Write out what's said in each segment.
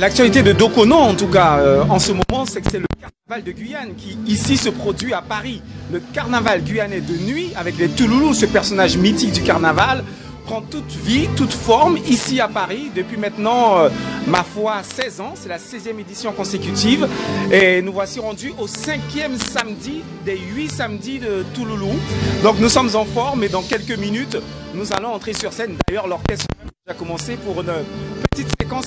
L'actualité de Dokono, en tout cas, en ce moment, c'est que c'est le carnaval de Guyane qui, ici, se produit à Paris. Le carnaval guyanais de nuit, avec les Touloulous, ce personnage mythique du carnaval, prend toute vie, toute forme, ici à Paris, depuis maintenant, ma foi, 16 ans. C'est la 16e édition consécutive. Et nous voici rendus au 5e samedi des 8 samedis de Touloulou. Donc nous sommes en forme et dans quelques minutes, nous allons entrer sur scène. D'ailleurs, l'orchestre a commencé pour une petite séquence.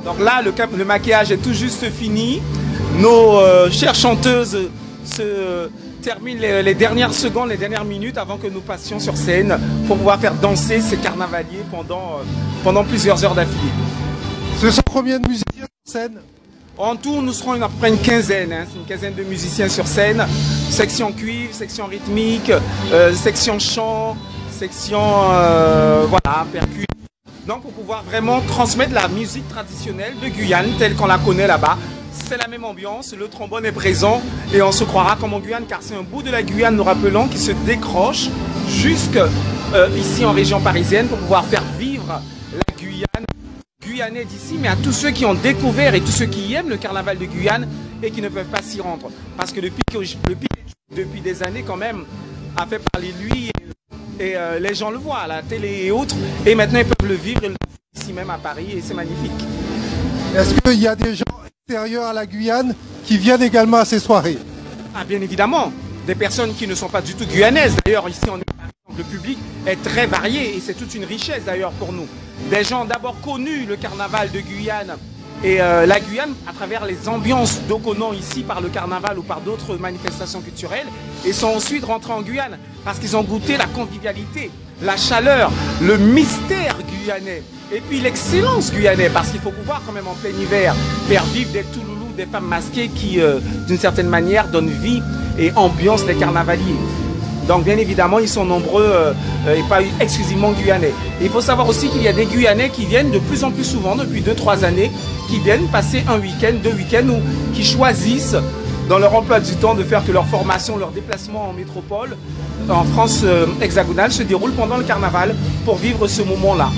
Donc là, le maquillage est tout juste fini. Nos chères chanteuses se terminent les dernières secondes, les dernières minutes avant que nous passions sur scène pour pouvoir faire danser ces carnavaliers pendant plusieurs heures d'affilée. Ce sont combien de musiciens sur scène? En tout, nous serons à peu près une quinzaine. C'est une quinzaine de musiciens sur scène. Section cuivre, section rythmique, section chant, section voilà, percussion. Donc pour pouvoir vraiment transmettre la musique traditionnelle de Guyane telle qu'on la connaît là-bas. C'est la même ambiance, le trombone est présent et on se croira comme en Guyane car c'est un bout de la Guyane, nous rappelons, qui se décroche jusque ici en région parisienne pour pouvoir faire vivre la Guyane, Guyanais d'ici, mais à tous ceux qui ont découvert et tous ceux qui aiment le carnaval de Guyane et qui ne peuvent pas s'y rendre. Parce que le pic depuis des années quand même a fait parler de lui. Et les gens le voient à la télé et autres. Et maintenant, ils peuvent le vivre ici même à Paris. Et c'est magnifique. Est-ce qu'il y a des gens extérieurs à la Guyane qui viennent également à ces soirées? Ah, bien évidemment. Des personnes qui ne sont pas du tout guyanaises. D'ailleurs, ici, le public est très varié. Et c'est toute une richesse, d'ailleurs, pour nous. Des gens d'abord connus le carnaval de Guyane. Et la Guyane, à travers les ambiances d'Okonon ici, par le carnaval ou par d'autres manifestations culturelles, et sont ensuite rentrés en Guyane parce qu'ils ont goûté la convivialité, la chaleur, le mystère guyanais, et puis l'excellence guyanais, parce qu'il faut pouvoir quand même en plein hiver faire vivre des Touloulous, des femmes masquées qui, d'une certaine manière, donnent vie et ambiance les carnavaliers. Donc bien évidemment, ils sont nombreux et pas exclusivement guyanais. Et il faut savoir aussi qu'il y a des Guyanais qui viennent de plus en plus souvent, depuis 2-3 années, qui viennent passer un week-end, 2 week-ends, ou qui choisissent dans leur emploi du temps de faire que leur formation, leur déplacement en métropole, en France hexagonale, se déroule pendant le carnaval pour vivre ce moment-là.